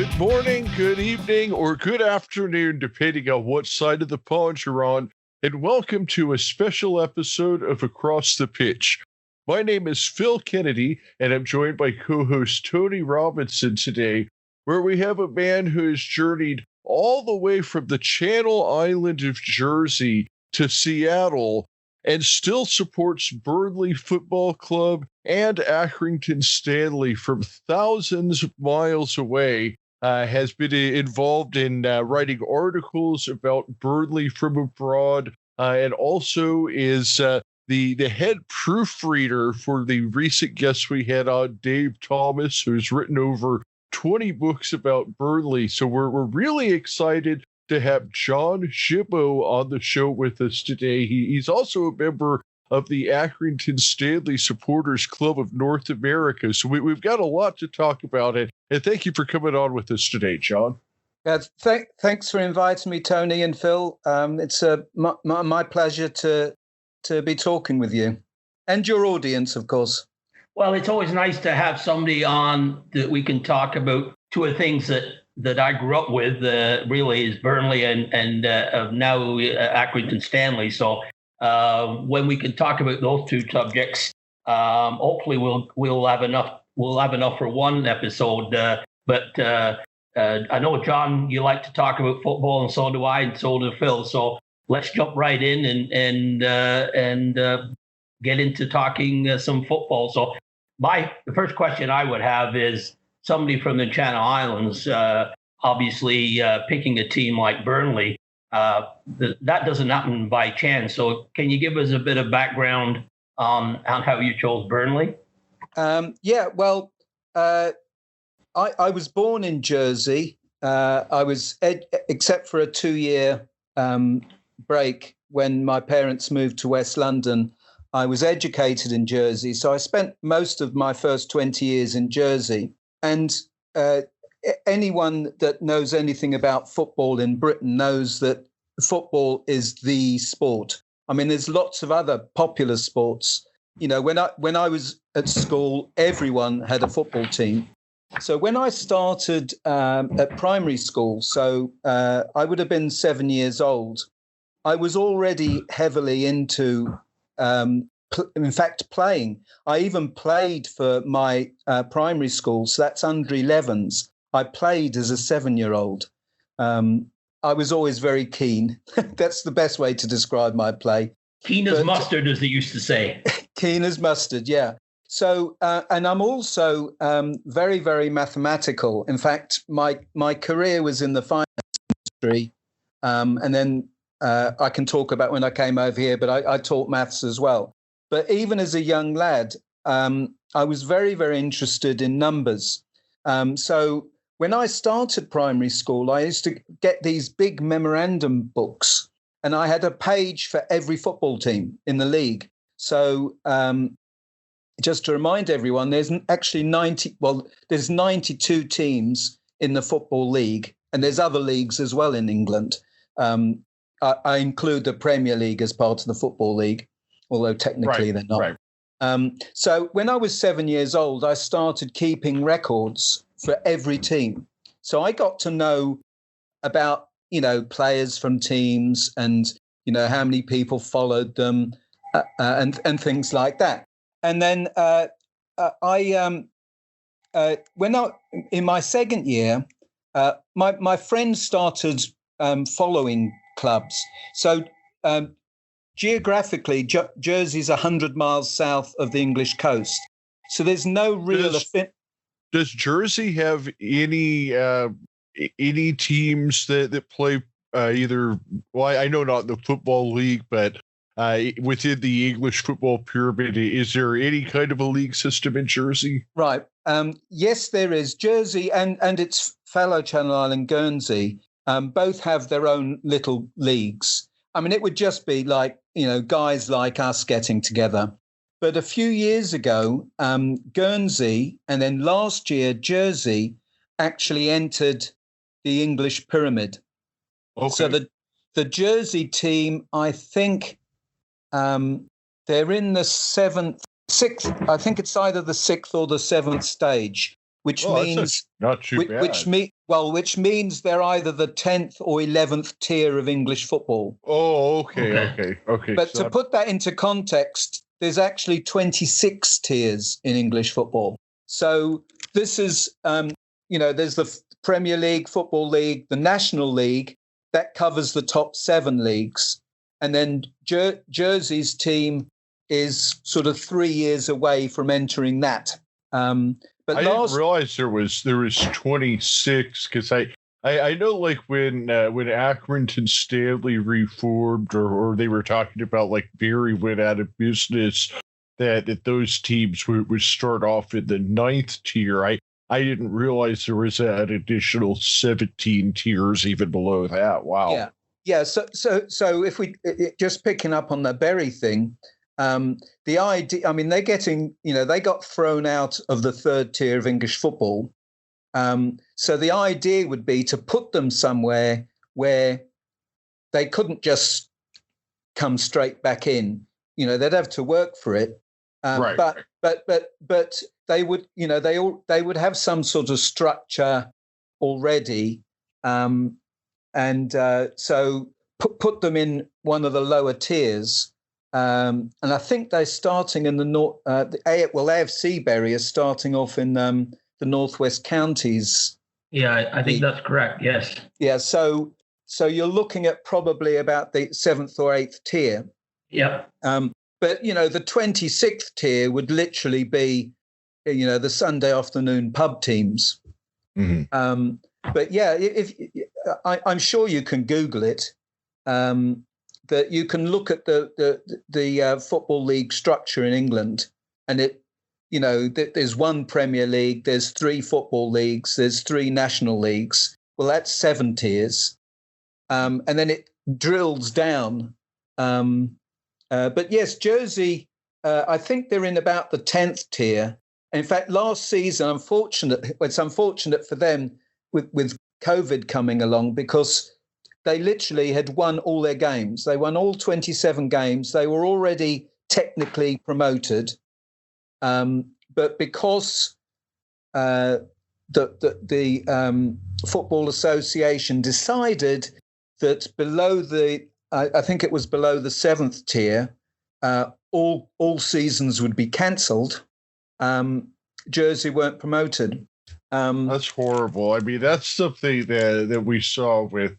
Good morning, good evening, or good afternoon, depending on what side of the pond you're on, and welcome to a special episode of Across the Pitch. My name is Phil Kennedy, and I'm joined by co-host Tony Robinson today, where we have a man who has journeyed all the way from the Channel Island of Jersey to Seattle and still supports Burnley Football Club and Accrington Stanley from thousands of miles away. Has been involved in writing articles about Burnley from abroad, and also is the head proofreader for the recent guest we had on, Dave Thomas, who's written over 20 books about Burnley. So we're really excited to have John Gibaut on the show with us today. He's also a member of the Accrington Stanley Supporters Club of North America. So we've got a lot to talk about it. And thank you for coming on with us today, John. Thanks for inviting me, Tony and Phil. It's my pleasure to be talking with you and your audience, of course. Well, it's always nice to have somebody on that we can talk about two of the things that I grew up with, really, is Burnley and now Accrington Stanley. So when we can talk about those two subjects, hopefully we'll have enough for one episode. But I know, John, you like to talk about football, and so do I, and so do Phil. So let's jump right in and get into talking some football. So the first question I would have is, somebody from the Channel Islands, obviously picking a team like Burnley, that doesn't happen by chance. So can you give us a bit of background on how you chose Burnley? I was born in Jersey. I was, except for a 2-year break when my parents moved to West London, I was educated in Jersey. So I spent most of my first 20 years in Jersey. And anyone that knows anything about football in Britain knows that football is the sport. I mean, there's lots of other popular sports. You know, when I was at school, everyone had a football team. So when I started at primary school, I would have been 7 years old, I was already heavily into in fact, playing. I even played for my primary school, so that's under 11s. I played as a 7-year-old. I was always very keen. That's the best way to describe my play. Keen as mustard, as they used to say. Keen as mustard, yeah. So, and I'm also very, very mathematical. In fact, my career was in the finance industry, and then I can talk about when I came over here, but I taught maths as well. But even as a young lad, I was very, very interested in numbers. So when I started primary school, I used to get these big memorandum books, and I had a page for every football team in the league. So just to remind everyone, there's actually 92 teams in the Football League, and there's other leagues as well in England. I include the Premier League as part of the Football League, although technically they're not. Right. So when I was 7 years old, I started keeping records for every team. So I got to know about, players from teams and, how many people followed them and things like that. And then in my second year, my friends started following clubs. So geographically, Jersey's 100 miles south of the English coast. So there's no real... Does Jersey have any teams that play either... Well, I know not the Football League, but within the English football pyramid, is there any kind of a league system in Jersey? Right. Yes, there is. Jersey and its fellow Channel Island, Guernsey, both have their own little leagues. I mean, it would just be like, guys like us getting together. But a few years ago, Guernsey and then last year, Jersey actually entered the English pyramid. Okay. So the Jersey team, I think they're in the sixth, I think it's either the 6th or the 7th stage. which Oh, means not too bad. which means they're either the 10th or 11th tier of English football. Oh, okay. But So to put that into context, there's actually 26 tiers in English football. So this is, there's the Premier League, Football League, the National League, that covers the top 7 leagues. And then Jersey's team is sort of 3 years away from entering that. But I didn't realize there was 26, because I know, like, when Accrington Stanley reformed, or they were talking about, like, Barry went out of business, that those teams would start off in the 9th tier. I didn't realize there was an additional 17 tiers even below that. Wow. Yeah. So if we just picking up on the Berry thing, the idea, I mean, they're getting, they got thrown out of the 3rd tier of English football. So the idea would be to put them somewhere where they couldn't just come straight back in. They'd have to work for it. Right. But they would, they would have some sort of structure already, so put them in one of the lower tiers. And I think they're starting in the north. AFC Bury is starting off in the Northwest Counties. Yeah, I think that's correct. Yes. Yeah. So you're looking at probably about the 7th or 8th tier. Yeah. But the 26th tier would literally be, the Sunday afternoon pub teams. Mm-hmm. But yeah, I'm sure you can Google it. That you can look at the football league structure in England, and there's 1 Premier League, there's 3 football leagues, there's 3 national leagues. Well, that's 7 tiers, and then it drills down. But yes, Jersey, I think they're in about the 10th tier. In fact, last season, it's unfortunate for them with COVID coming along, because they literally had won all their games. They won all 27 games. They were already technically promoted. But because the Football Association decided that I think it was below the 7th tier, all seasons would be cancelled. Jersey weren't promoted. That's horrible. I mean, that's something that we saw with,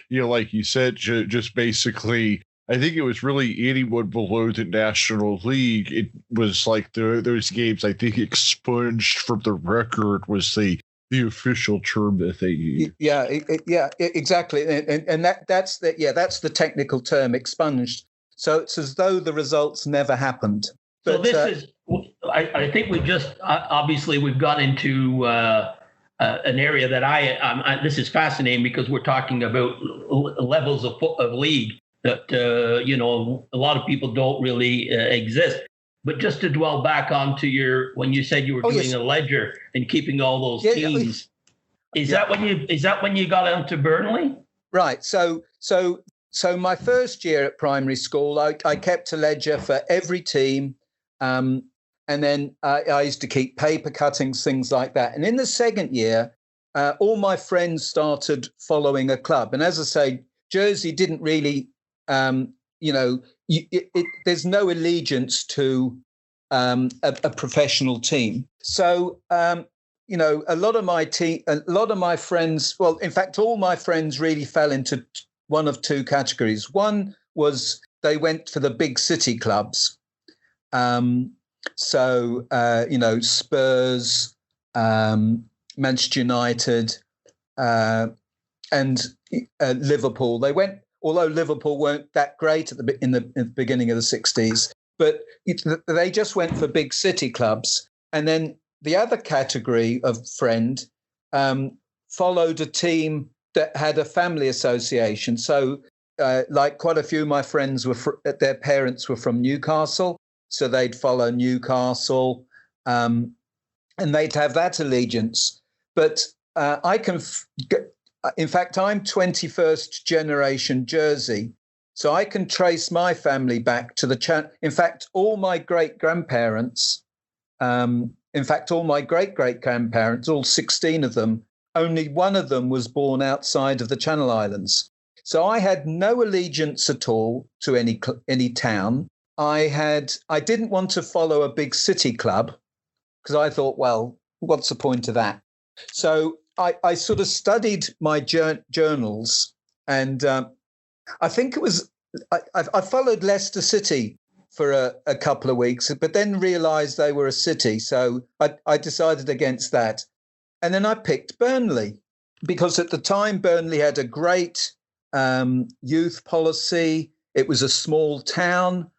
like you said, just basically, I think it was really anyone below the National League. It was like those games, I think, expunged from the record was the official term that they used. Yeah, exactly. And that's the technical term, expunged. So it's as though the results never happened. But, so this is, I think we just, obviously we've got into an area that this is fascinating, because we're talking about levels of league that, a lot of people don't really exist. But just to dwell back onto when you said you were doing a ledger and keeping all those teams, is that when you got into Burnley? Right. So my first year at primary school, I kept a ledger for every team. And then I used to keep paper cuttings, things like that. And in the 2nd year, all my friends started following a club. And as I say, Jersey didn't really, there's no allegiance to a professional team. So, a lot of my friends, well, in fact, all my friends really fell into one of 2 categories. One was they went for the big city clubs. Spurs, Manchester United, and Liverpool. They went, although Liverpool weren't that great in the beginning of the 60s, but they just went for big city clubs. And then the other category of friend followed a team that had a family association. So, like quite a few of my friends their parents were from Newcastle. So they'd follow Newcastle, and they'd have that allegiance. But in fact, I'm 21st generation Jersey, so I can trace my family back to in fact, all my great grandparents, In fact, all my great-great-grandparents, all 16 of them, only one of them was born outside of the Channel Islands. So I had no allegiance at all to any town. I didn't want to follow a big city club because I thought, well, what's the point of that? So I sort of studied my journals, and I think it was I followed Leicester City for a couple of weeks, but then realised they were a city, so I decided against that. And then I picked Burnley because at the time Burnley had a great youth policy. It was a small town,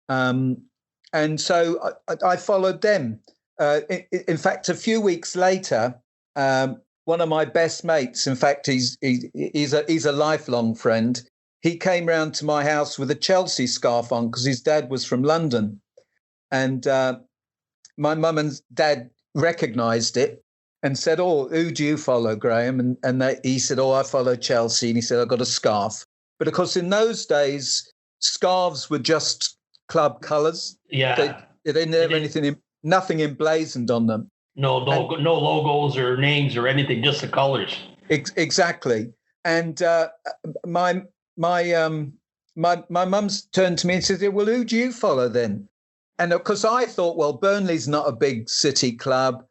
and so I followed them. In fact, a few weeks later, one of my best mates, in fact, he's a lifelong friend. He came round to my house with a Chelsea scarf on because his dad was from London, and my mum and dad recognised it and said, "Oh, who do you follow, Graham?" And he said, "Oh, I follow Chelsea." And he said, "I've got a scarf." But of course, in those days, scarves were just club colours. Yeah, they didn't have nothing emblazoned on them. No logos or names or anything, just the colours. Exactly. And my mum's turned to me and said, "Well, who do you follow then?" And of course, I thought, well, Burnley's not a big city club.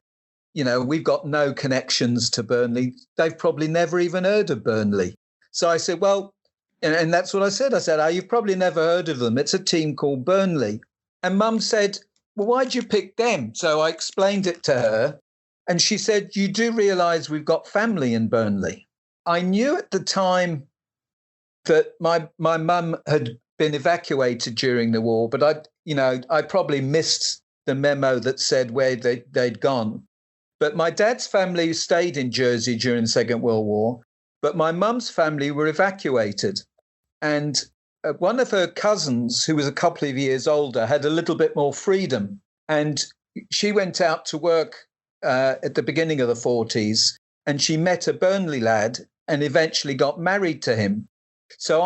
You know, we've got no connections to Burnley. They've probably never even heard of Burnley. So I said, well, and that's what I said. I said, "Oh, you've probably never heard of them. It's a team called Burnley." And Mum said, "Well, why'd you pick them?" So I explained it to her. And she said, "You do realise we've got family in Burnley." I knew at the time that my mum had been evacuated during the war, but I probably missed the memo that said where they'd gone. But my dad's family stayed in Jersey during the Second World War, but my mum's family were evacuated. And one of her cousins, who was a couple of years older, had a little bit more freedom. And she went out to work at the beginning of the 40s, and she met a Burnley lad and eventually got married to him. So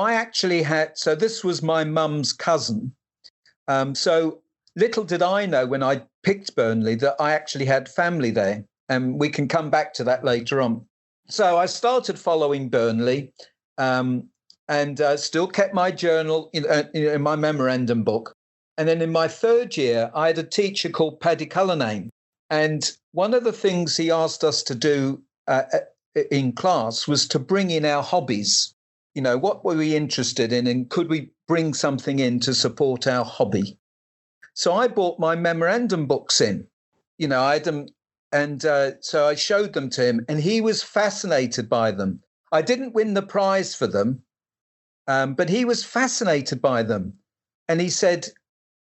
this was my mum's cousin. So little did I know when I picked Burnley that I actually had family there. And we can come back to that later on. So I started following Burnley and still kept my journal in my memorandum book. And then in my third year, I had a teacher called Paddy Cullinane. And one of the things he asked us to do in class was to bring in our hobbies. You know, what were we interested in and could we bring something in to support our hobby? So I bought my memorandum books in. You know, I had them. And so I showed them to him and he was fascinated by them. I didn't win the prize for them, but he was fascinated by them. And he said,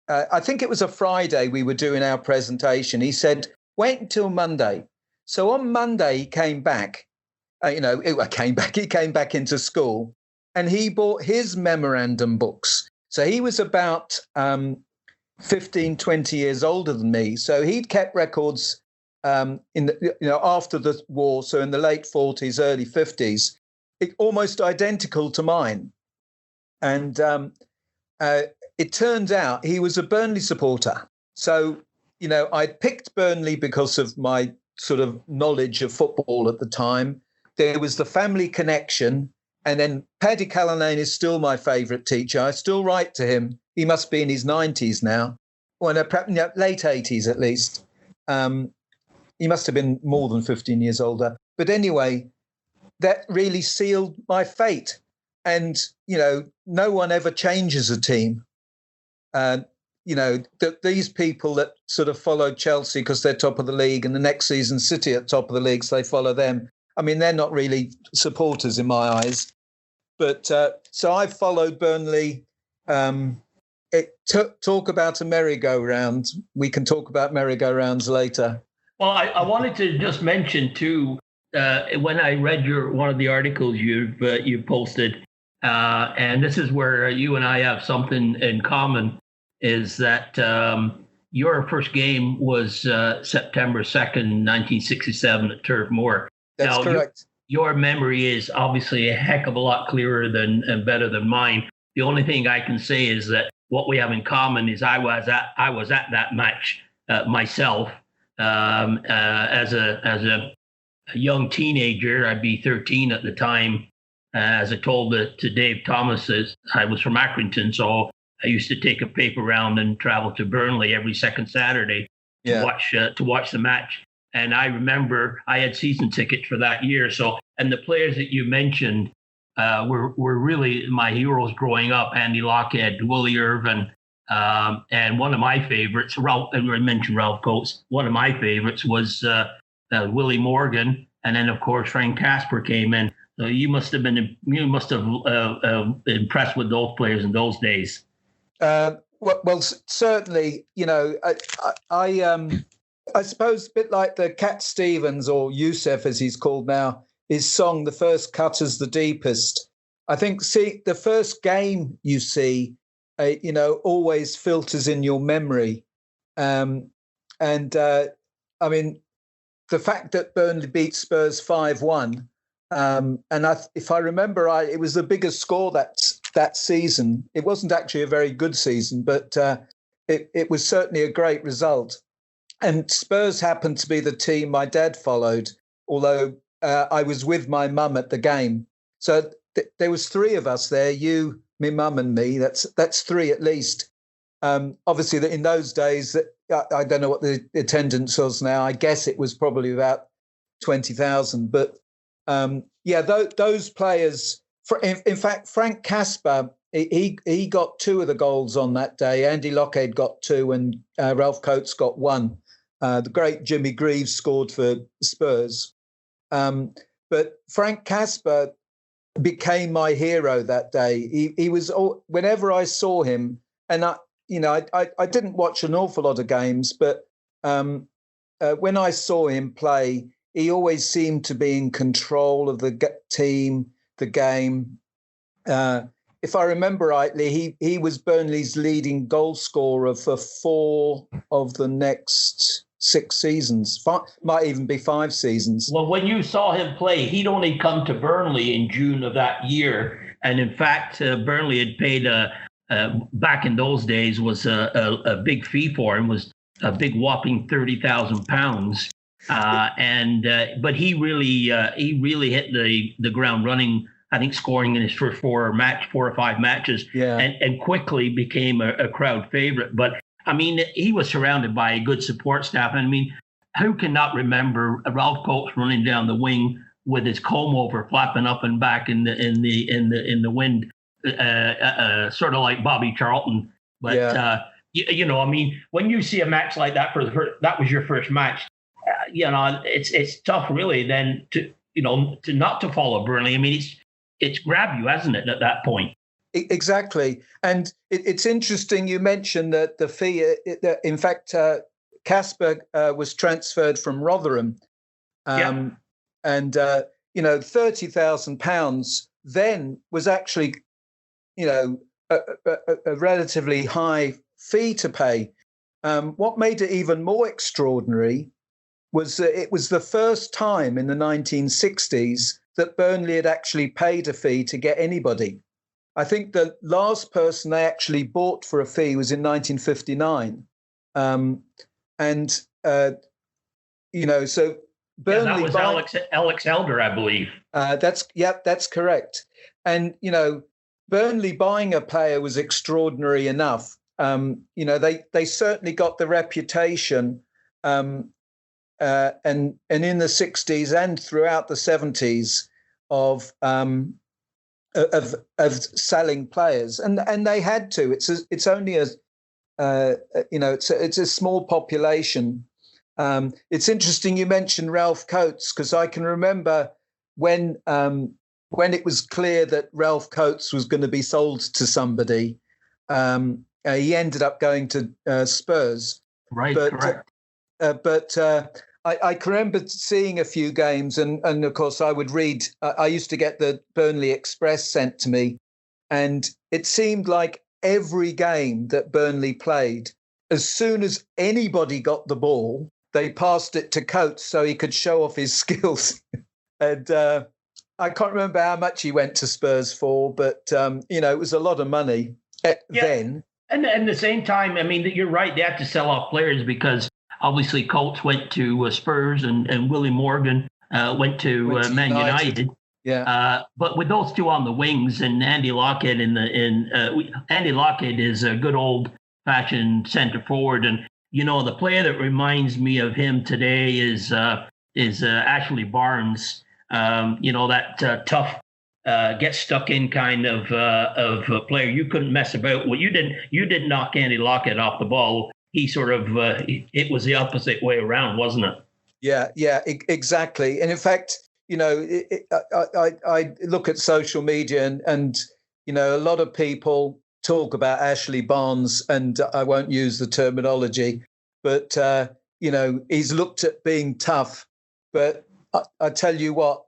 I think it was a Friday we were doing our presentation. He said, "Wait until Monday." So on Monday, he came back. He came back into school and he bought his memorandum books. So he was about 15, 20 years older than me. So he'd kept records after the war, so in the late 40s, early 50s, almost identical to mine. And it turns out he was a Burnley supporter. So, you know, I picked Burnley because of my sort of knowledge of football at the time. There was the family connection. And then Paddy Cullinane is still my favourite teacher. I still write to him. He must be in his 90s now, or late 80s at least. He must have been more than 15 years older. But anyway, that really sealed my fate. And, you know, no one ever changes a team. You know, these people that sort of follow Chelsea because they're top of the league and the next season City at top of the league, so they follow them. I mean, they're not really supporters in my eyes. But so I followed Burnley. Talk about a merry-go-round. We can talk about merry-go-rounds later. Well, I wanted to just mention too, when I read one of the articles you posted, and this is where you and I have something in common, is that your first game was September 2nd, 1967 at Turf Moor. That's now, correct. Your memory is obviously a heck of a lot clearer and better than mine. The only thing I can say is that what we have in common is I was at that match myself. As a young teenager, I'd be 13 at the time. As I told to Dave Thomas, I was from Accrington, so I used to take a paper round and travel to Burnley every second Saturday to watch the match. And I remember I had season tickets for that year. So, and the players that you mentioned were really my heroes growing up: Andy Lockhead, Willie Irvin, and one of my favorites, Ralph. I mentioned Ralph Coates. One of my favorites was Willie Morgan, and then of course Frank Casper came in. So you must have impressed with those players in those days. Well, certainly, I suppose a bit like the Cat Stevens, or Youssef as he's called now, his song, "The First Cut is the Deepest." I think, the first game you see, always filters in your memory. I mean, the fact that Burnley beat Spurs 5-1, and if I remember right, it was the biggest score that season. It wasn't actually a very good season, but it was certainly a great result. And Spurs happened to be the team my dad followed, although I was with my mum at the game. So there was three of us there, you, my mum and me. That's three at least. Obviously, in those days, I don't know what the attendance was now. I guess it was probably about 20,000. But those players, in fact, Frank Casper, he got two of the goals on that day. Andy Lockhead got two and Ralph Coates got one. The great Jimmy Greaves scored for Spurs. But Frank Casper became my hero that day. He was, whenever I saw him, and I didn't watch an awful lot of games, but when I saw him play, he always seemed to be in control of the team, the game. If I remember rightly, he was Burnley's leading goal scorer for 4 of the next 6 seasons. Might even be 5 seasons. Well, when you saw him play, he'd only come to Burnley in June of that year. And in fact, Burnley had paid back in those days was a big fee for him, was a big whopping £30,000. But he really hit the ground running. I think scoring in his first 4 or 5 matches, and quickly became a crowd favorite. But I mean, he was surrounded by a good support staff. And I mean, who cannot remember Ralph Coates running down the wing with his comb over flapping up and back in the wind, sort of like Bobby Charlton. But I mean, when you see a match like that that was your first match, it's tough really then to not to follow Burnley. I mean, it's grabbed you, hasn't it, at that point? Exactly. And it's interesting you mentioned that the fee, in fact, Casper was transferred from Rotherham. And, £30,000 then was actually, a relatively high fee to pay. What made it even more extraordinary was that it was the first time in the 1960s that Burnley had actually paid a fee to get anybody. I think the last person they actually bought for a fee was in 1959. So Burnley... that was Alex Elder, I believe. That's correct. And, Burnley buying a player was extraordinary enough. They certainly got the reputation and in the 60s and throughout the 70s of selling players, and they had to. It's only it's a small population. It's interesting you mentioned Ralph Coates, because I can remember when it was clear that Ralph Coates was going to be sold to somebody. He ended up going to Spurs. Right, correct. I can remember seeing a few games, and of course I would read. I used to get the Burnley Express sent to me, and it seemed like every game that Burnley played, as soon as anybody got the ball, they passed it to Coates so he could show off his skills. And I can't remember how much he went to Spurs for, but it was a lot of money then. And at the same time, I mean, you're right. They have to sell off players because obviously Coates went to Spurs, and Willie Morgan went to Man United. Yeah. But with those two on the wings and Andy Lockhead Andy Lockhead is a good old-fashioned centre forward, and the player that reminds me of him today is Ashley Barnes. That tough, get stuck in kind of player. You couldn't mess about. Well, you didn't knock Andy Lockhead off the ball. He sort of it was the opposite way around, wasn't it? Yeah, exactly. And in fact, I look at social media and a lot of people talk about Ashley Barnes, and I won't use the terminology, but he's looked at being tough. But I tell you what,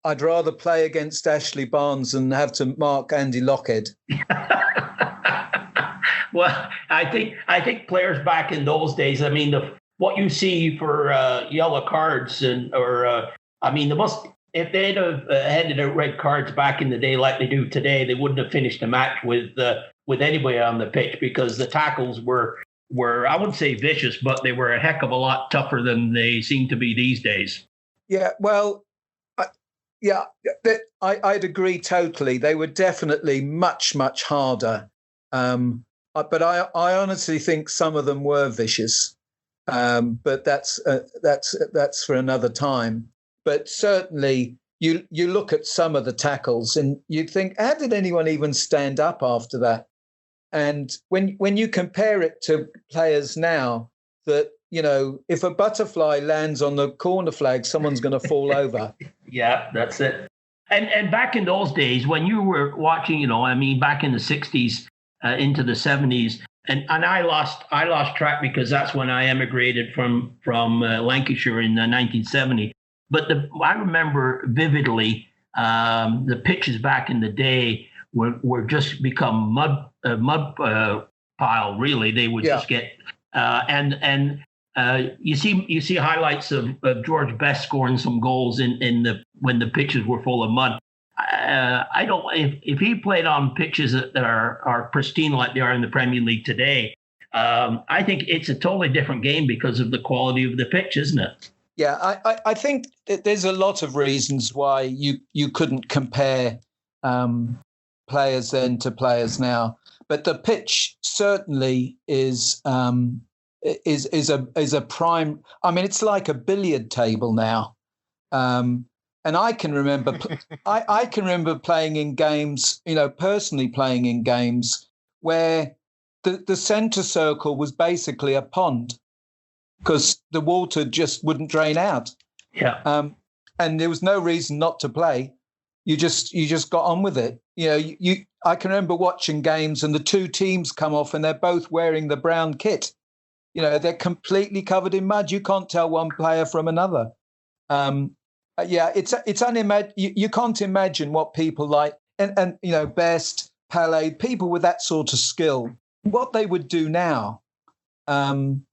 I'd rather play against Ashley Barnes than have to mark Andy Lockhead. Well, I think players back in those days, I mean, what you see for yellow cards if they'd have handed out red cards back in the day like they do today, they wouldn't have finished the match with anybody on the pitch, because the tackles were I wouldn't say vicious, but they were a heck of a lot tougher than they seem to be these days. Yeah, well, I'd agree totally. They were definitely much, much harder. But I honestly think some of them were vicious. But that's for another time. But certainly, you look at some of the tackles and you think, how did anyone even stand up after that? And when you compare it to players now, that if a butterfly lands on the corner flag, someone's going to fall over. Yeah, that's it. And back in those days when you were watching, back in the 60s into the 70s. And I lost track because that's when I emigrated from Lancashire in 1970. But I remember vividly the pitches back in the day were just become mud pile. Really, they would just get you see highlights of George Best scoring some goals when the pitches were full of mud. I don't. If he played on pitches that are pristine like they are in the Premier League today, I think it's a totally different game because of the quality of the pitch, isn't it? Yeah, I think that there's a lot of reasons why you couldn't compare players then to players now, but the pitch certainly is a prime. I mean, it's like a billiard table now. And I can remember, I can remember playing in games, personally playing in games where the centre circle was basically a pond because the water just wouldn't drain out. Yeah. And there was no reason not to play. You just got on with it. I can remember watching games and the two teams come off and they're both wearing the brown kit. They're completely covered in mud. You can't tell one player from another. Yeah, it's unimaginable. You can't imagine what people like and Best, Palais, people with that sort of skill, what they would do now. And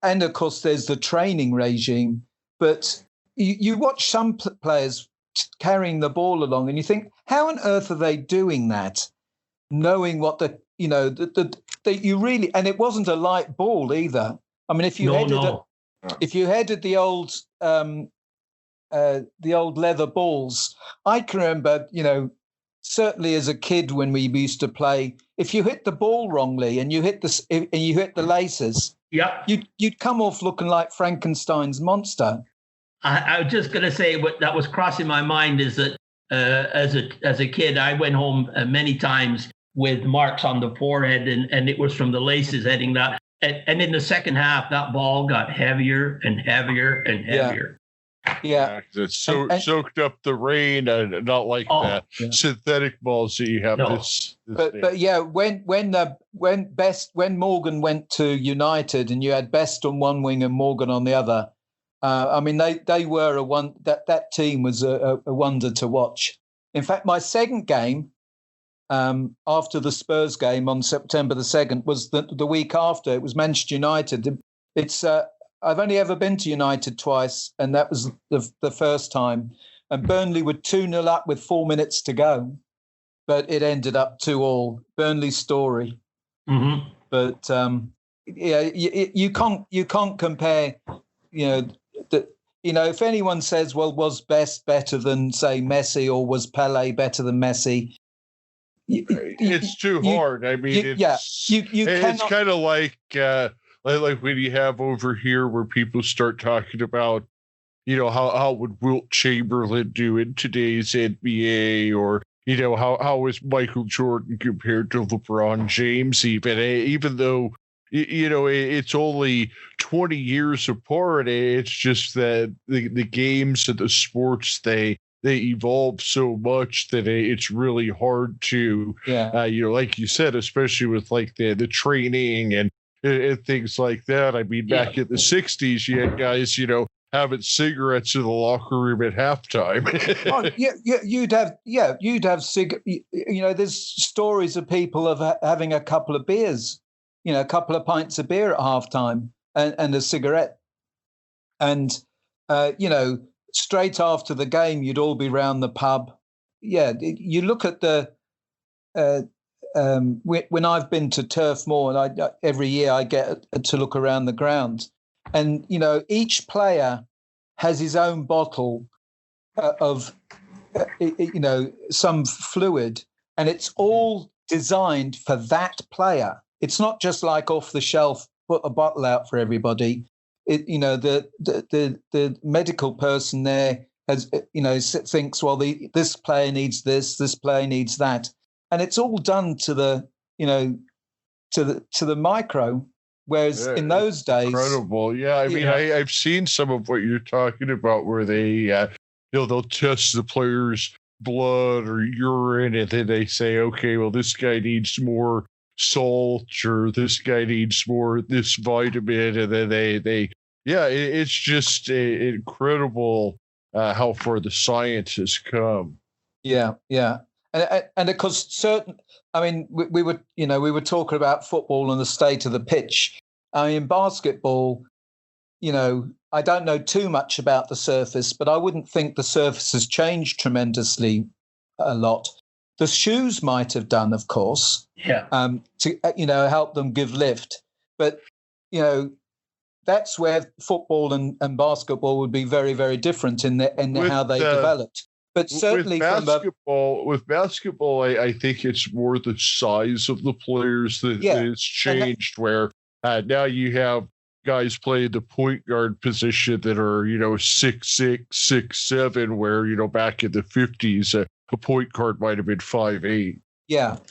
of course there's the training regime, but you watch some players carrying the ball along and you think, how on earth are they doing that? Knowing what you really, and it wasn't a light ball either. I mean, if you headed the old leather balls, I can remember, certainly as a kid when we used to play, if you hit the ball wrongly and you hit the laces, yeah, you'd come off looking like Frankenstein's monster. I was just going to say what that was crossing my mind is that as a kid, I went home many times with marks on the forehead, and it was from the laces heading that. And in the second half, that ball got heavier and heavier and heavier. Yeah. It's soaked up the rain and not like that synthetic balls that you have. No. But yeah, when Morgan went to United and you had Best on one wing and Morgan on the other, I mean they were that team was a wonder to watch. In fact, my second game after the Spurs game on September the 2nd was the week after. It was Manchester United. It's I've only ever been to United twice, and that was the first time. And Burnley were 2-0 up with 4 minutes to go, but it ended up 2-2. Burnley's story. Mm-hmm. But you can't compare. If anyone says, well, was Best better than, say, Messi, or was Pele better than Messi? It's too hard. I mean, it's kind of like when you have over here where people start talking about, how would Wilt Chamberlain do in today's NBA, or how is Michael Jordan compared to LeBron James, even though it's only 20 years apart. It's just that the games and the sports, they evolve so much that it's really hard to, like you said, especially with like the training and things like that. I mean, back in the 60s, you had guys, having cigarettes in the locker room at halftime. You'd have there's stories of people of having a couple of beers, a couple of pints of beer at halftime and a cigarette. And, straight after the game, you'd all be round the pub. Yeah, you look at when I've been to Turf Moor, and every year I get to look around the ground, and each player has his own bottle of some fluid, and it's all designed for that player. It's not just like off the shelf, put a bottle out for everybody. The medical person there has thinks, well, this player needs this player needs that, and it's all done to the micro. Whereas in those days, incredible. Yeah, I mean, I've seen some of what you're talking about, where they they'll test the player's blood or urine, and then they say, okay, well, this guy needs more salt, or this guy needs more this vitamin, and then it's just incredible how far the science has come. And of course, we were talking about football and the state of the pitch. I mean, basketball, I don't know too much about the surface, but I wouldn't think the surface has changed tremendously a lot. The shoes might have done, of course, to help them give lift. But that's where football and basketball would be very, very different in how they developed. But certainly with basketball, I think it's more the size of the players that has changed. Where now you have guys playing the point guard position that are 6'6", 6'7", where back in the 50s. A point guard might have been 5'8". And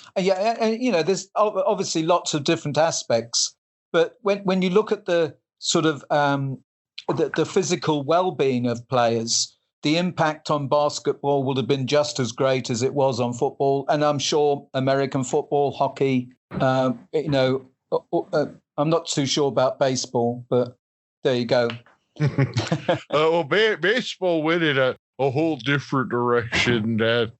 there's obviously lots of different aspects, but when you look at the sort of the physical well-being of players, the impact on basketball would have been just as great as it was on football, and I'm sure American football, hockey. I'm not too sure about baseball, but there you go. Baseball went in a whole different direction that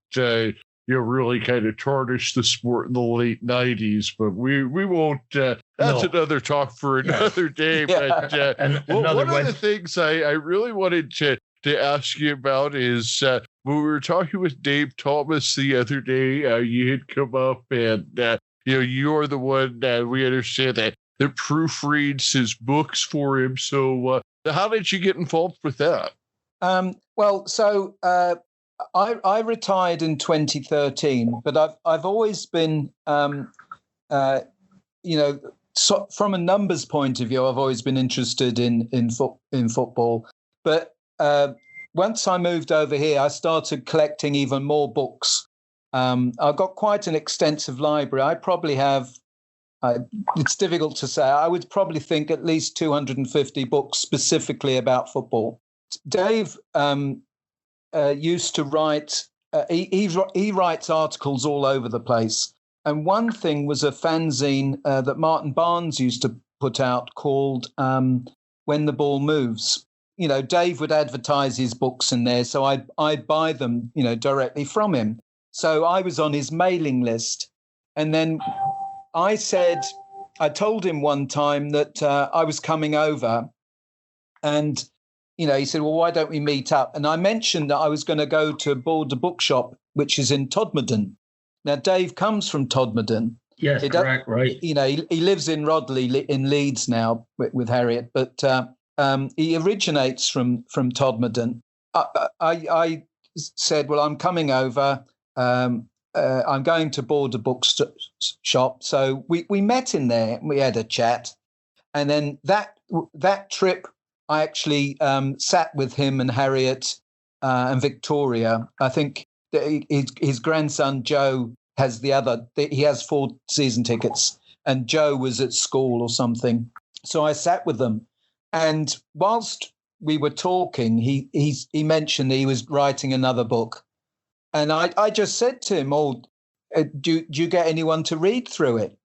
really kind of tarnished the sport in the late 90s, but we won't. That's another talk for another day. But one of the things I really wanted to ask you about is when we were talking with Dave Thomas the other day, you had come up and you're the one that we understand that proofreads his books for him. So how did you get involved with that? I retired in 2013, but I've always been, from a numbers point of view, I've always been interested in football. But once I moved over here, I started collecting even more books. I've got quite an extensive library. I probably have. It's difficult to say. I would probably think at least 250 books specifically about football. Dave used to write. He writes articles all over the place. And one thing was a fanzine that Martin Barnes used to put out called When the Ball Moves. Dave would advertise his books in there, so I'd buy them, directly from him. So I was on his mailing list. And then I told him one time that I was coming over, and he said, well, why don't we meet up? And I mentioned that I was going to go to Border Bookshop, which is in Todmorden. Now, Dave comes from Todmorden, Yes, correct, right. You know, he lives in Rodley in Leeds now with Harriet, but he originates from Todmorden. I said, well, I'm coming over. I'm going to board a bookshop. So we met in there. We had a chat. And then that trip, I actually sat with him and Harriet and Victoria. I think his grandson, Joe, has he has 4 season tickets, and Joe was at school or something. So I sat with them. And whilst we were talking, he mentioned he was writing another book. And I just said to him, do you get anyone to read through it?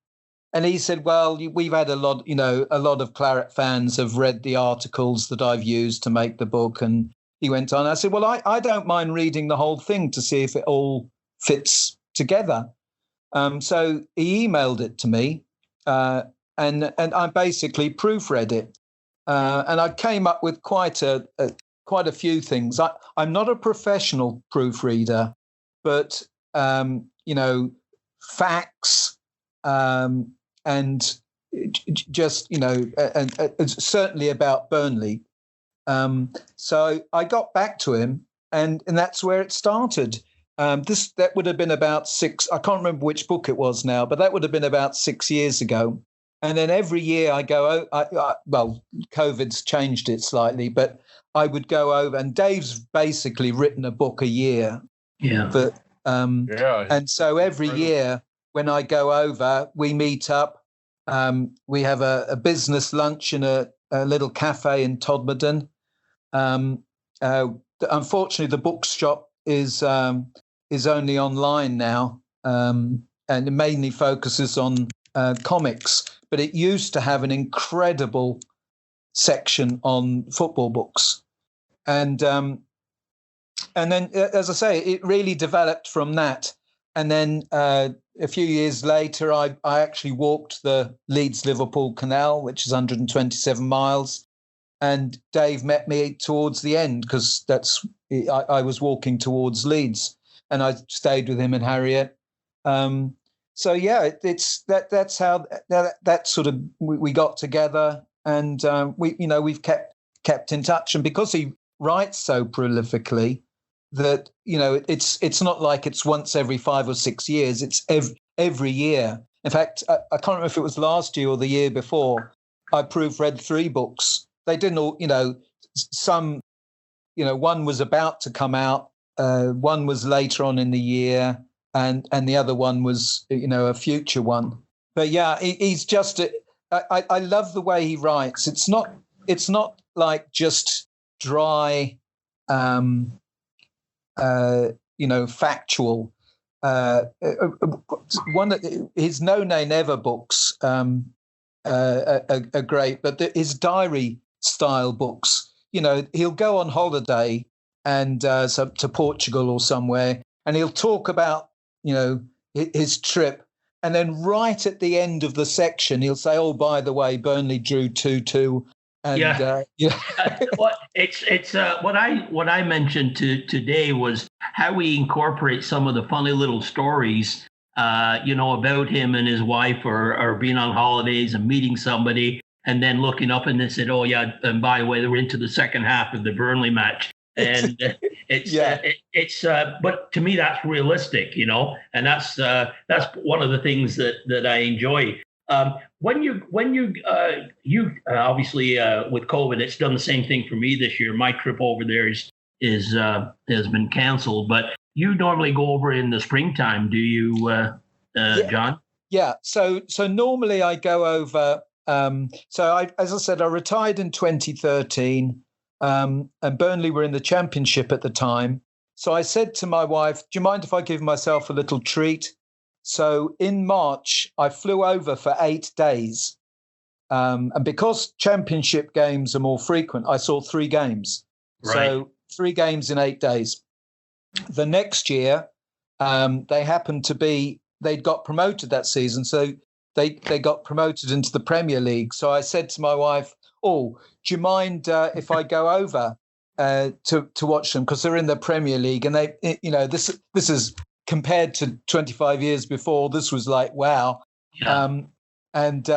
And he said, well, we've had a lot of Claret fans have read the articles that I've used to make the book. And he went on. I said, well, I don't mind reading the whole thing to see if it all fits together. So he emailed it to me, and I basically proofread it. And I came up with quite a few things. I'm not a professional proofreader, but facts and just and certainly about Burnley. So I got back to him, and that's where it started. That would have been about 6. I can't remember which book it was now, but that would have been about 6 years ago. And then every year I go, well, COVID's changed it slightly, but I would go over, and Dave's basically written a book a year. Yeah. But, and so every year when I go over, we meet up. We have a business lunch in a little cafe in Todmorden. Unfortunately, the bookshop is only online now, and it mainly focuses on comics. But it used to have an incredible section on football books, and then, as I say, it really developed from that. And then a few years later, I actually walked the Leeds-Liverpool Canal, which is 127 miles. And Dave met me towards the end because I was walking towards Leeds, and I stayed with him and Harriet. So yeah, it's that's how that sort of we got together, and we've kept in touch. And because he writes so prolifically, that it's not like it's once every 5 or 6 years. It's every year. In fact, I can't remember if it was last year or the year before. I proofread 3 books. They didn't all, some, one was about to come out. One was later on in the year, and the other one was, a future one. But yeah, he's just, I love the way he writes. It's not like just dry, factual. One of his No Nay Never books are great, but his diary style books, he'll go on holiday and to Portugal or somewhere, and he'll talk about his trip, and then right at the end of the section he'll say, oh, by the way, Burnley drew 2-2. And what I mentioned today was how he incorporates some of the funny little stories about him and his wife, or being on holidays and meeting somebody, and then looking up and they said, oh yeah, and by the way, they were into the second half of the Burnley match. And but to me that's realistic, and that's one of the things that I enjoy. When you obviously with COVID, it's done the same thing for me this year. My trip over there has been canceled, but you normally go over in the springtime, do you, John? Yeah. So normally I go over. As I said, I retired in 2013, and Burnley were in the Championship at the time. So I said to my wife, "Do you mind if I give myself a little treat?" So in March, I flew over for 8 days. And because Championship games are more frequent, I saw 3 games. Right. So 3 games in 8 days. The next year, they'd got promoted that season. So they got promoted into the Premier League. So I said to my wife, oh, do you mind if I go over to watch them? Because they're in the Premier League. And this is compared to 25 years before, this was like, wow. Yeah. And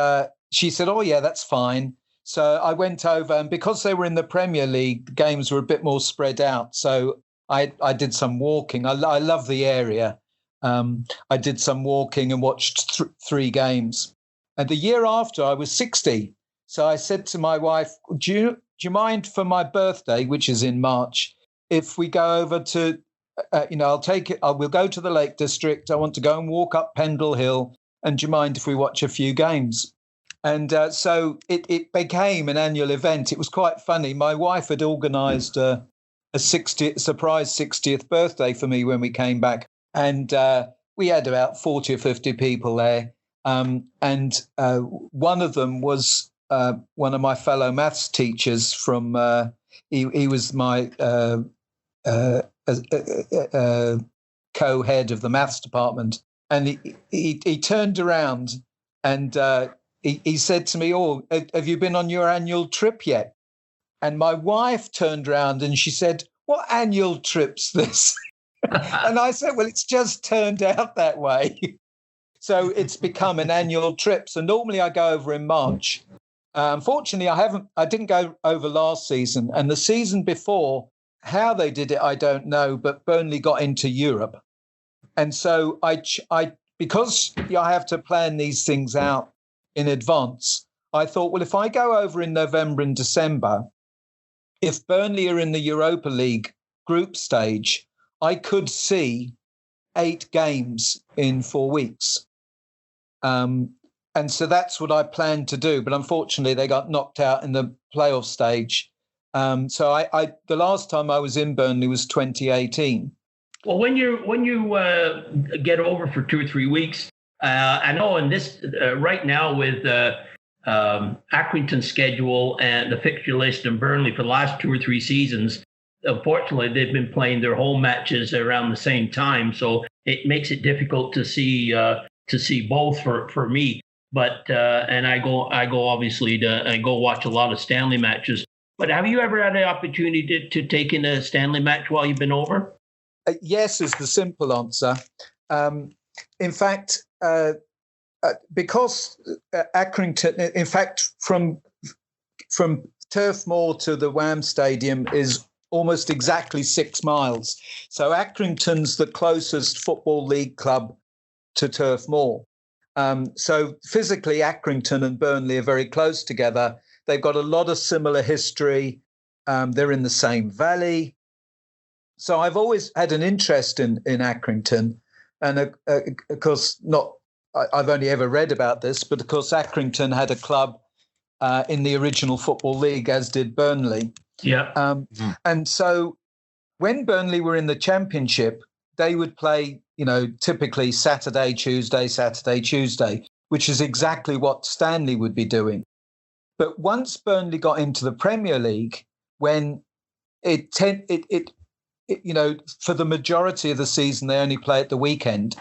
she said, "Oh yeah, that's fine." So I went over, and because they were in the Premier League, the games were a bit more spread out. So I did some walking. I love the area. I did some walking and watched 3 games. And the year after, I was 60. So I said to my wife, do you mind for my birthday, which is in March, if we go over to, I'll take it. We'll go to the Lake District. I want to go and walk up Pendle Hill. And do you mind if we watch a few games? And so it became an annual event. It was quite funny. My wife had organised a surprise 60th birthday for me when we came back. And we had about 40 or 50 people there. And one of them was one of my fellow maths teachers from, he was my co-head of the maths department. And he turned around and he said to me, "Oh, have you been on your annual trip yet?" And my wife turned around and she said, "What annual trip's this?" And I said, "Well, it's just turned out that way." So it's become an annual trip. So normally I go over in March. Unfortunately, I didn't go over last season. And the season before, how they did it, I don't know. But Burnley got into Europe. And so because I have to plan these things out in advance, I thought, well, if I go over in November and December, if Burnley are in the Europa League group stage, I could see 8 games in 4 weeks. And so that's what I planned to do. But unfortunately, they got knocked out in the playoff stage. So the last time I was in Burnley was 2018. Well, when you get over for 2 or 3 weeks, I know in this right now with Accrington's schedule and the fixture list in Burnley for the last 2 or 3 seasons, unfortunately, they've been playing their home matches around the same time, so it makes it difficult to see both for me. But and I go obviously I go watch a lot of Stanley matches. But have you ever had the opportunity to take in a Stanley match while you've been over? Yes, is the simple answer. In fact, because Accrington, in fact, from Turf Moor to the Wham Stadium is almost exactly 6 miles. So Accrington's the closest football league club to Turf Moor. So physically, Accrington and Burnley are very close together. They've got a lot of similar history. They're in the same valley. So I've always had an interest in Accrington. And of course, I've only ever read about this, but of course, Accrington had a club in the original Football League, as did Burnley. Yeah. And so when Burnley were in the Championship, they would play, typically Saturday, Tuesday, which is exactly what Stanley would be doing. But once Burnley got into the Premier League, when for the majority of the season, they only play at the weekend.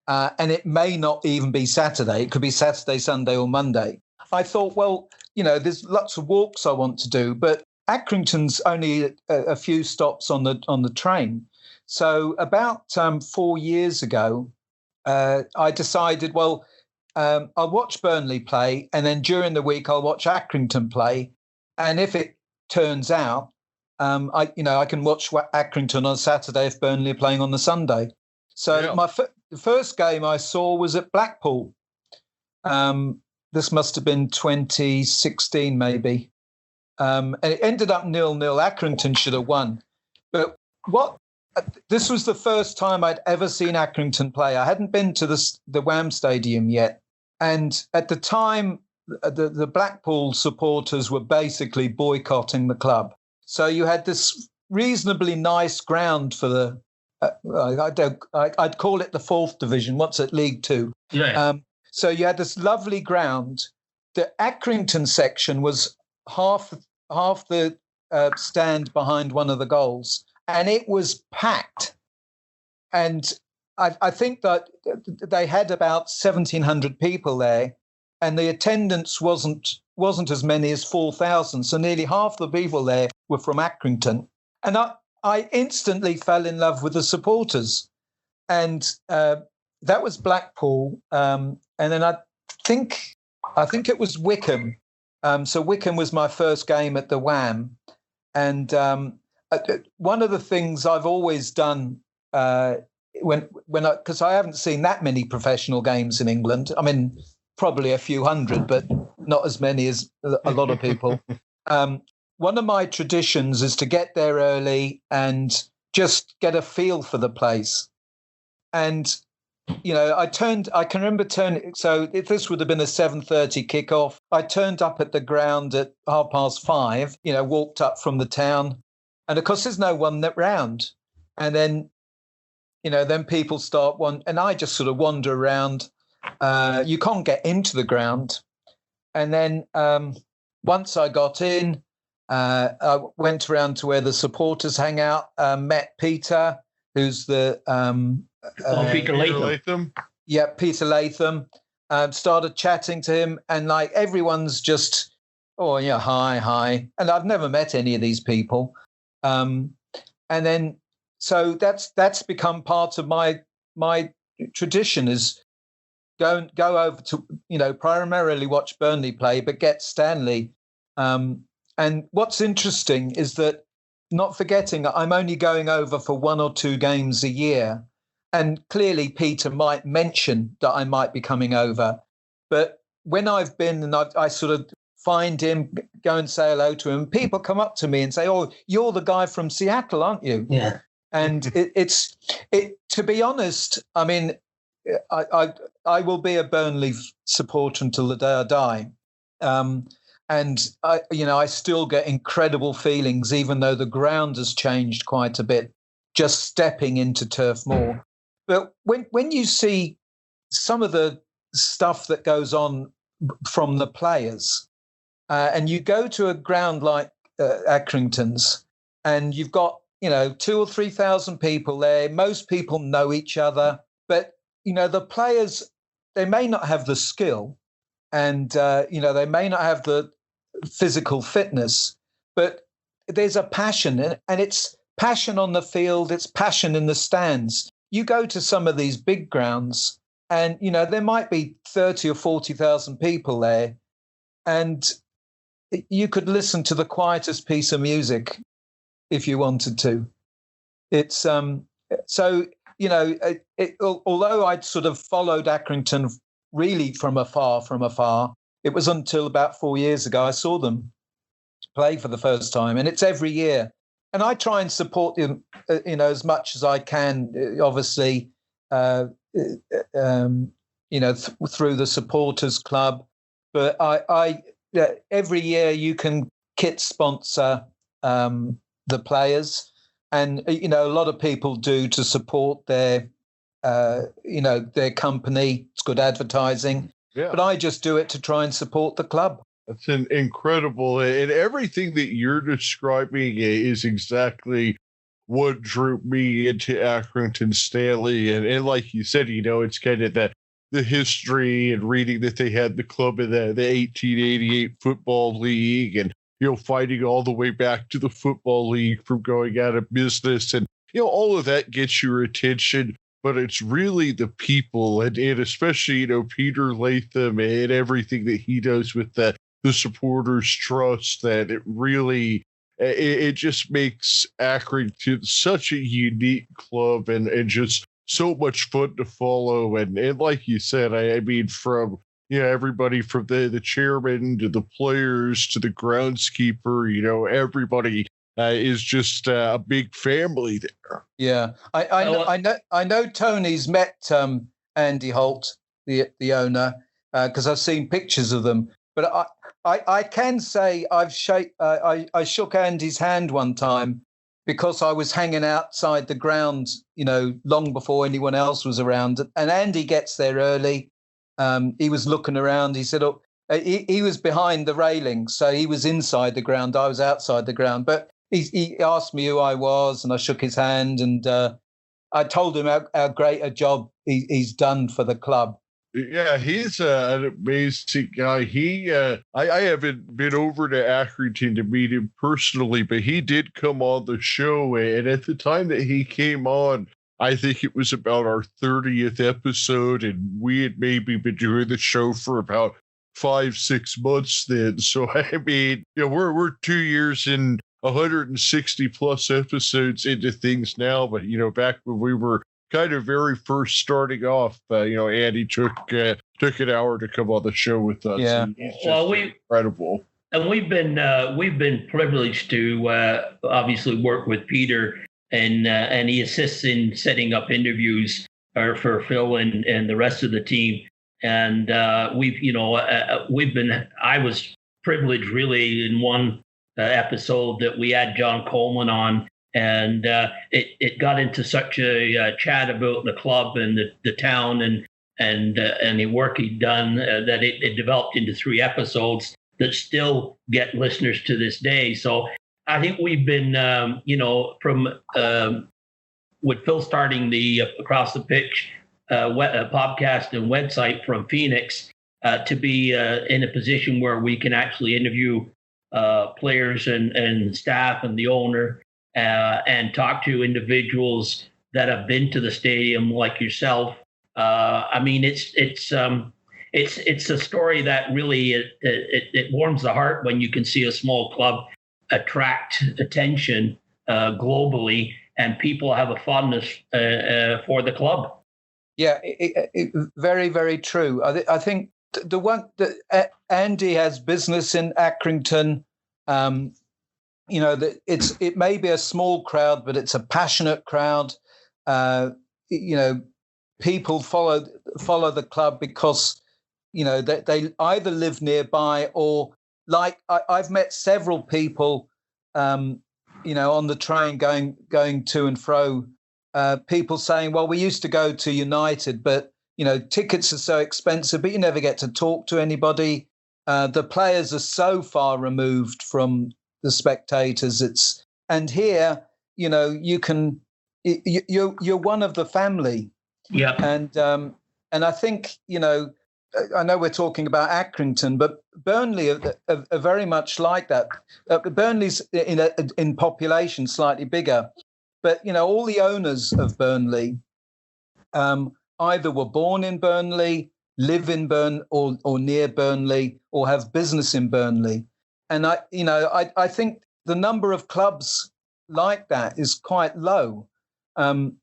And it may not even be Saturday. It could be Saturday, Sunday, or Monday. I thought, well, there's lots of walks I want to do, but Accrington's only a few stops on the train. So about 4 years ago, I decided, well, I'll watch Burnley play, and then during the week I'll watch Accrington play. And if it turns out, I can watch Accrington on Saturday if Burnley are playing on the Sunday. So the first game I saw was at Blackpool. This must have been 2016, maybe. And it ended up 0-0. Accrington should have won. But this was the first time I'd ever seen Accrington play. I hadn't been to the Wham Stadium yet. And at the time, the Blackpool supporters were basically boycotting the club. So you had this reasonably nice ground for the, I'd call it the 4th division. What's it, League Two? Yeah. So you had this lovely ground. The Accrington section was half the stand behind one of the goals, and it was packed. And I think that they had about 1,700 people there, and the attendance wasn't as many as 4,000. So nearly half the people there were from Accrington. And I instantly fell in love with the supporters. And that was Blackpool. And then think it was Wickham. So Wickham was my first game at the Wham, and one of the things I've always done because I haven't seen that many professional games in England. I mean, probably a few hundred, but not as many as a lot of people. One of my traditions is to get there early and just get a feel for the place. And I can remember turning. So if this would have been a 7:30 kickoff, I turned up at the ground at 5:30. Walked up from the town, and of course there's no one round. And then, then people start and I just sort of wander around. You can't get into the ground, and then once I got in, I went around to where the supporters hang out. Met Peter, who's the Peter Latham. Yeah, Peter Latham. Started chatting to him, and like everyone's just, hi. And I've never met any of these people. And then, so that's become part of my tradition is go over to, primarily watch Burnley play, but get Stanley. And what's interesting is that, not forgetting I'm only going over for 1 or 2 games a year. And clearly Peter might mention that I might be coming over. But when I've been and I sort of find him, go and say hello to him, people come up to me and say, "Oh, you're the guy from Seattle, aren't you?" Yeah. And it's to be honest, I mean, I will be a Burnley supporter until the day I die. And I still get incredible feelings, even though the ground has changed quite a bit, just stepping into Turf Moor. But when you see some of the stuff that goes on from the players, and you go to a ground like Accrington's, and you've got 2,000 or 3,000 people there. Most people know each other, but the players, they may not have the skill, and they may not have the physical fitness, but there's a passion, and it's passion on the field, it's passion in the stands. You go to some of these big grounds, and there might be 30 or 40,000 people there, and you could listen to the quietest piece of music if you wanted to. It's so although I'd sort of followed Accrington really from afar, it was until about 4 years ago I saw them play for the first time, and it's every year. And I try and support them, as much as I can. Obviously, through the supporters club. But I every year you can kit sponsor the players, and a lot of people do to support their company. It's good advertising. Yeah. But I just do it to try and support the club. That's incredible. And everything that you're describing is exactly what drew me into Accrington Stanley. And like you said, it's kind of the history and reading that they had the club in the 1888 Football League, and, fighting all the way back to the Football League from going out of business. And, all of that gets your attention. But it's really the people, and especially, Peter Latham and everything that he does with the supporters' trust, that it really, it just makes Accrington such a unique club and just so much fun to follow. And like you said, I mean, from, everybody from the chairman to the players to the groundskeeper, everybody is just a big family there. Yeah, I know Tony's met Andy Holt, the owner, because I've seen pictures of them. But I can say I shook Andy's hand one time because I was hanging outside the ground, long before anyone else was around. And Andy gets there early. He was looking around. He said, he was behind the railing, so he was inside the ground. I was outside the ground, but he asked me who I was, and I shook his hand, and I told him how great a job he's done for the club. Yeah, he's an amazing guy. I haven't been over to Accrington to meet him personally, but he did come on the show, and at the time that he came on, I think it was about our 30th episode, and we had maybe been doing the show for about 5-6 months then. So I mean, we're 2 years and 160 plus episodes into things now, but back when we were kind of very first starting off, Andy took an hour to come on the show with us. Yeah. Well, incredible. And we've been privileged to obviously work with Peter, and he assists in setting up interviews for Phil and the rest of the team. And I was privileged really in one episode that we had John Coleman on, and it got into such a chat about the club and the town and the work he'd done that it developed into 3 episodes that still get listeners to this day. So I think we've been, from with Phil starting the Across the Pitch podcast and website from Phoenix, to be in a position where we can actually interview players and staff and the owner and talk to individuals that have been to the stadium like yourself. I mean, it's a story that really it warms the heart when you can see a small club attract attention globally, and people have a fondness for the club. Yeah, very, very true. I think the one that Andy has business in Accrington. It may be a small crowd, but it's a passionate crowd. People follow the club because they either live nearby or, like, I've met several people, on the train going to and fro. People saying, "Well, we used to go to United, but tickets are so expensive, but you never get to talk to anybody. The players are so far removed from the spectators. And here, you can, you're one of the family." Yeah. And I think, I know we're talking about Accrington, but Burnley are very much like that. Burnley's in population slightly bigger, but all the owners of Burnley either were born in Burnley, live in Burnley, or near Burnley, or have business in Burnley. And I think the number of clubs like that is quite low. You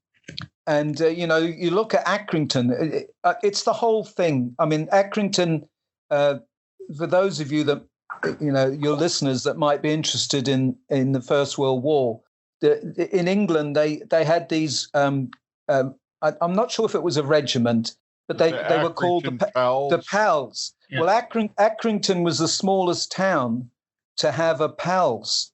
look at Accrington, it's the whole thing. I mean, Accrington, for those of you that, your listeners that might be interested in the First World War, in England, they had these, I'm not sure if it was a regiment, but they were called the Pals. Yeah. Well, Accrington was the smallest town to have a Pals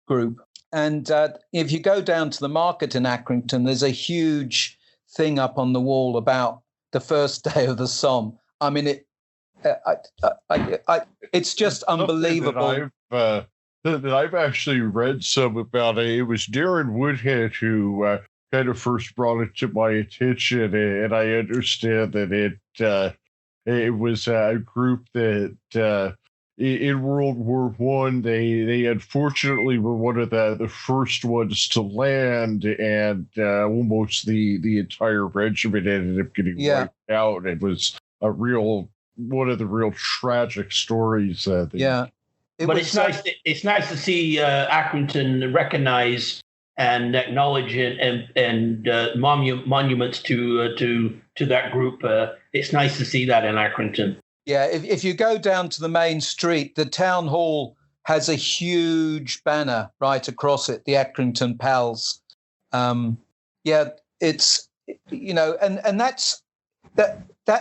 group. And if you go down to the market in Accrington, there's a huge thing up on the wall about the first day of the Somme. I mean, it's just unbelievable. That I've actually read some about it. It was Darren Woodhead who kind of first brought it to my attention, and I understand that it was a group that. In World War I, they unfortunately were one of the first ones to land, and almost the entire regiment ended up getting wiped out. It was one of the real tragic stories. It's nice to see Accrington recognize and acknowledge and monuments to that group. It's nice to see that in Accrington. Yeah, if you go down to the main street, the town hall has a huge banner right across it, the Accrington Pals. It's, and that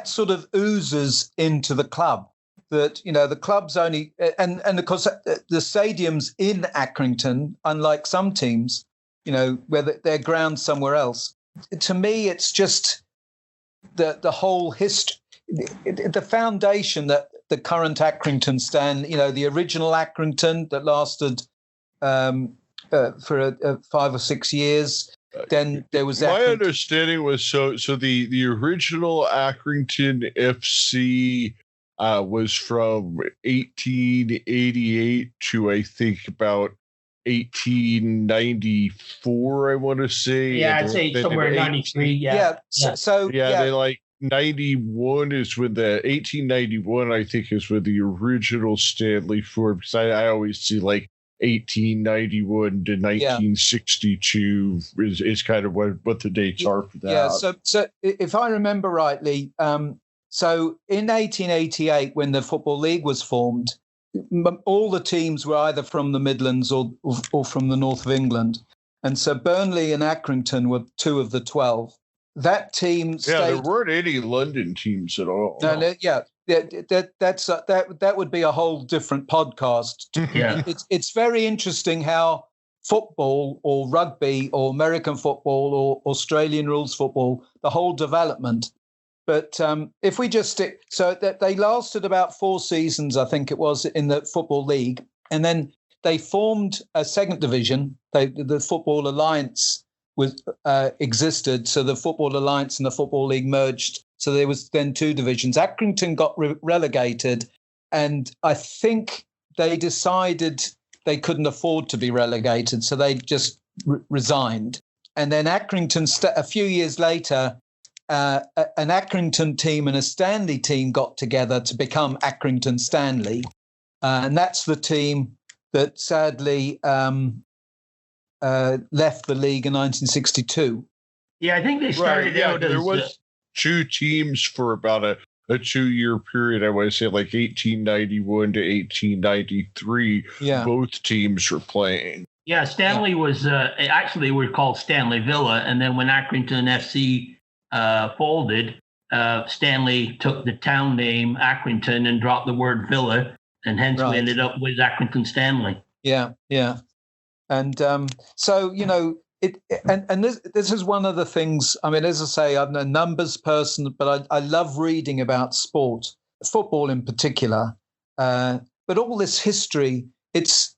sort of oozes into the club. That, the club's only, and of course the stadium's in Accrington, unlike some teams, where their ground somewhere else. To me, it's just the whole history. The foundation that the current Accrington stand, the original Accrington that lasted for 5 or 6 years. Then there was my understanding was so the original Accrington FC was from 1888 to I think about 1894, I want to say. Yeah, I'd say somewhere in 93. Yeah. They like 91 is when the 1891, I think, is when the original Stanley formed. Because I always see like 1891 to 1962 is kind of what the dates are for that. Yeah. So if I remember rightly, so in 1888, when the Football League was formed, all the teams were either from the Midlands or from the north of England. And so Burnley and Accrington were 2 of the 12. That team stayed... Yeah, there weren't any London teams at all. No. That would be a whole different podcast. Yeah. It's very interesting how football or rugby or American football or Australian rules football, the whole development. But if we just stick, so that they lasted about 4 seasons, I think it was, in the Football League, and then they formed a second division. The Football Alliance existed, so the Football Alliance and the Football League merged. So there was then 2 divisions. Accrington got relegated, and I think they decided they couldn't afford to be relegated, so they just resigned. And then Accrington, a few years later, an Accrington team and a Stanley team got together to become Accrington Stanley, and that's the team that sadly left the league in 1962. Yeah, I think they started out as... There was 2 teams for about a 2-year period. I want to say like 1891 to 1893. Yeah. Both teams were playing. Yeah, Stanley was actually, they were called Stanley Villa, and then when Accrington FC folded, Stanley took the town name Accrington and dropped the word Villa, and hence we ended up with Accrington Stanley. Yeah. And so, this is one of the things. I mean, as I say, I'm a numbers person, but I love reading about sport, football in particular. But all this history, it's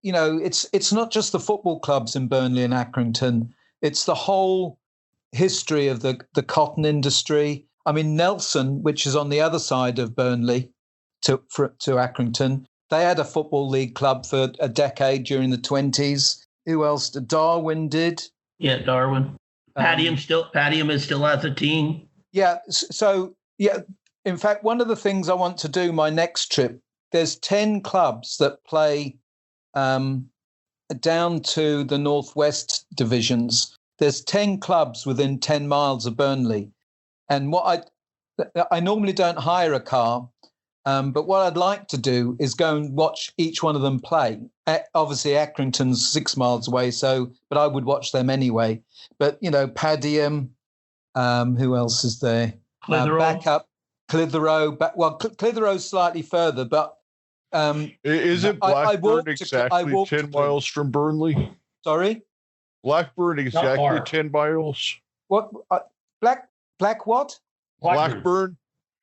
not just the football clubs in Burnley and Accrington. It's the whole history of the cotton industry. I mean, Nelson, which is on the other side of Burnley to Accrington, they had a Football League club for a decade during the 1920s. Who else? Darwin did. Yeah, Darwin. Padiham is still as a team. Yeah. So, in fact, one of the things I want to do my next trip, there's 10 clubs that play down to the Northwest divisions. There's 10 clubs within 10 miles of Burnley. And what I normally don't hire a car, but what I'd like to do is go and watch each one of them play. Obviously, Accrington's 6 miles away, but I would watch them anyway. But, Padiham, who else is there? Clitheroe. Back up, Clitheroe. Clitheroe's slightly further, but... Isn't Blackburn exactly 10 miles from Burnley? Sorry? Blackburn exactly 10 miles. What? Black what? Blackburn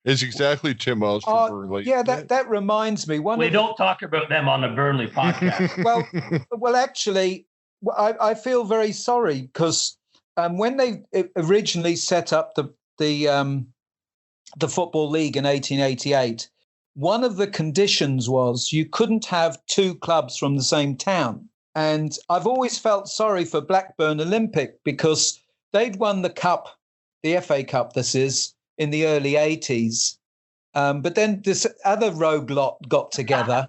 is exactly 10 miles from Burnley. Yeah, that reminds me. We don't talk about them on the Burnley podcast. well, actually, I feel very sorry because when they originally set up the Football League in 1888, one of the conditions was you couldn't have 2 clubs from the same town. And I've always felt sorry for Blackburn Olympic because they'd won the cup, the FA Cup, this is, in the early 80s. But then this other rogue lot got together.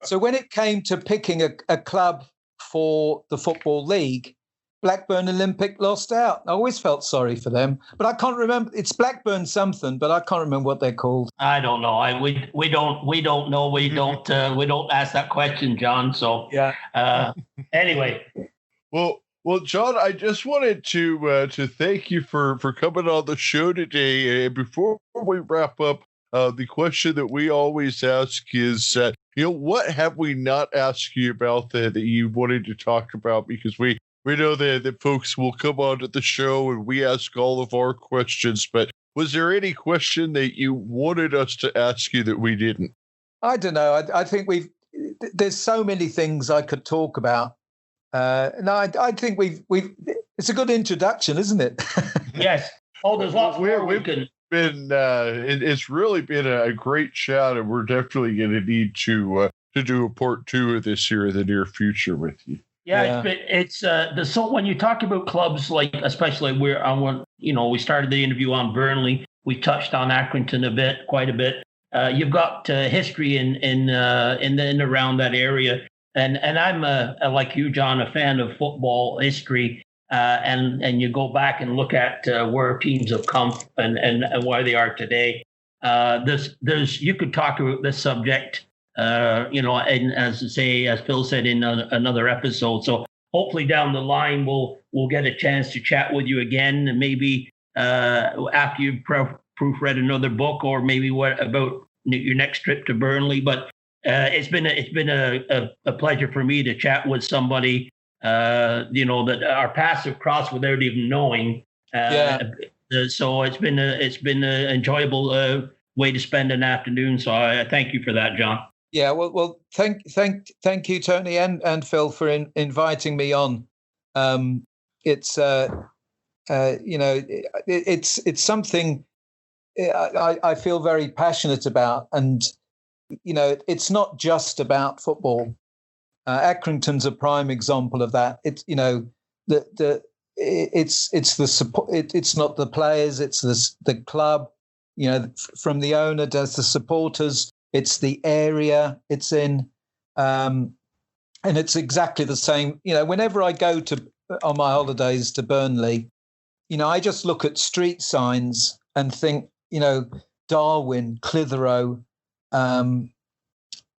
So when it came to picking a club for the Football League, Blackburn Olympic lost out. I always felt sorry for them, but I can't remember. It's Blackburn something, but I can't remember what they're called. I don't know. We don't know. We don't ask that question, John. So yeah. Anyway. Well, John, I just wanted to thank you for coming on the show today. And before we wrap up, the question that we always ask is, what have we not asked you about that you wanted to talk about? Because we know that folks will come on to the show and we ask all of our questions, but was there any question that you wanted us to ask you that we didn't? I don't know. I think there's so many things I could talk about. I think we've it's a good introduction, isn't it? Yes. Oh, there's lots more we can. It's really been a great chat, and we're definitely going to need to to do a part 2 of this here in the near future with you. Yeah, so when you talk about clubs like, especially where I want, we started the interview on Burnley, we touched on Accrington quite a bit. You've got history in and around that area, and I'm like you, John, a fan of football history, and you go back and look at where teams have come and where they are today. You could talk about this subject. And as Phil said in another episode. So hopefully down the line we'll get a chance to chat with you again, and maybe after you've proofread another book, or maybe about your next trip to Burnley. But it's been a pleasure for me to chat with somebody that our paths have crossed without even knowing. So it's been an enjoyable way to spend an afternoon. So I thank you for that, John. Yeah, well, thank you, Tony and Phil, for inviting me on. It's it's something I feel very passionate about, and it's not just about football. Accrington's a prime example of that. It's it's the support. It's not the players. It's the club. From the owner to the supporters. It's the area it's in, and it's exactly the same. Whenever I go on my holidays to Burnley, I just look at street signs and think, Darwin, Clitheroe,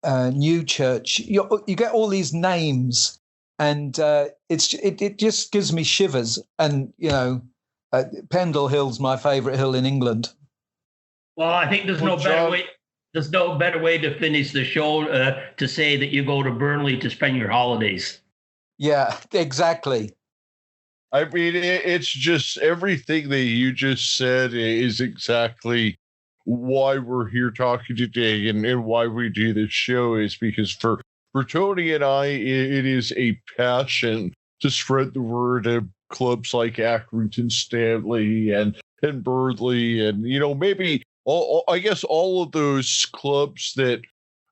Newchurch. You get all these names, and it just gives me shivers. And Pendle Hill's my favourite hill in England. Well, I think there's no better way. There's no better way to finish the show to say that you go to Burnley to spend your holidays. Yeah, exactly. I mean, it's just everything that you just said is exactly why we're here talking today, and why we do this show is because for Tony and I, it is a passion to spread the word of clubs like Accrington Stanley and Burnley, and maybe. I guess all of those clubs that,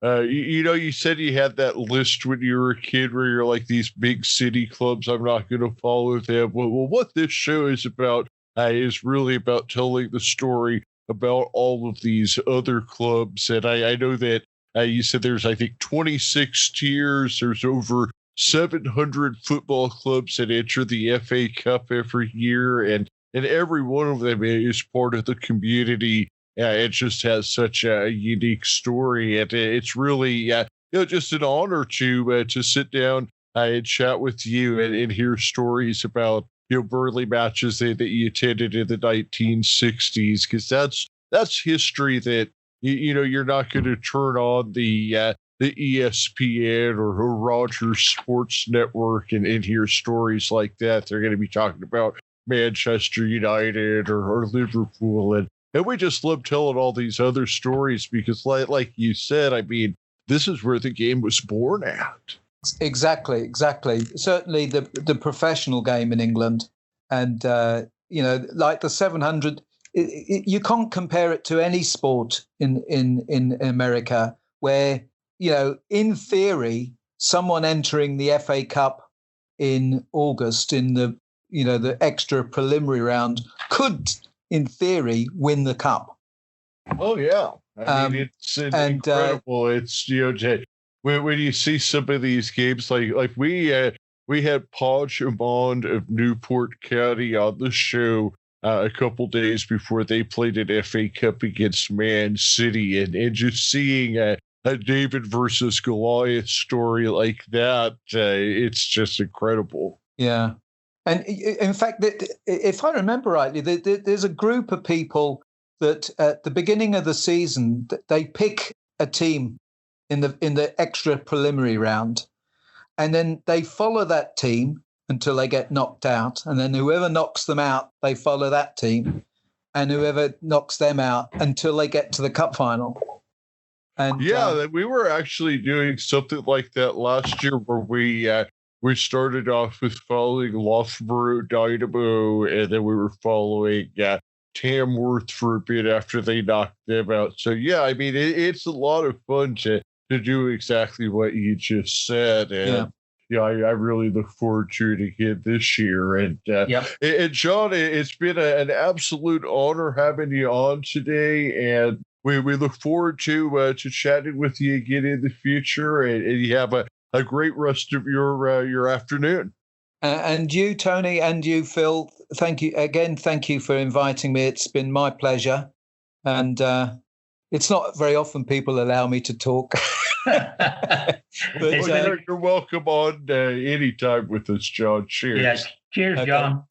you said you had that list when you were a kid where you're like, these big city clubs, I'm not going to follow them. Well, what this show is about is really about telling the story about all of these other clubs. And I know that you said there's, I think, 26 tiers. There's over 700 football clubs that enter the FA Cup every year. And every one of them is part of the community. Yeah, it just has such a unique story, and it's really, just an honor to sit down and chat with you and hear stories about Burnley matches that you attended in the 1960s, because that's history that you're not going to turn on the ESPN or Rogers Sports Network and hear stories like that. They're going to be talking about Manchester United or Liverpool, and we just love telling all these other stories because, like you said, I mean, this is where the game was born at. Exactly. Certainly the professional game in England, and like the 700, you can't compare it to any sport in America where in theory someone entering the FA Cup in August in the extra preliminary round could, in theory, win the cup. Oh yeah, I mean it's incredible. It's when you see some of these games, like we had Podge Amond of Newport County on the show a couple days before they played an FA Cup against Man City, and just seeing a David versus Goliath story like that, it's just incredible. Yeah. And in fact, if I remember rightly, there's a group of people that at the beginning of the season, they pick a team in the extra preliminary round, and then they follow that team until they get knocked out. And then whoever knocks them out, they follow that team, and whoever knocks them out until they get to the cup final. And we were actually doing something like that last year where we started off with following Loughborough Dynamo, and then we were following Tamworth for a bit after they knocked them out. So, yeah, I mean, it's a lot of fun to to do exactly what you just said. And I really look forward to it again this year. And, and John, it's been an absolute honor having you on today. And we look forward to chatting with you again in the future. And you have a great rest of your afternoon. And you, Tony, and you, Phil, thank you again. Thank you for inviting me. It's been my pleasure. And it's not very often people allow me to talk. But, you're welcome on anytime with us, John. Cheers. Yes. Cheers, okay. John.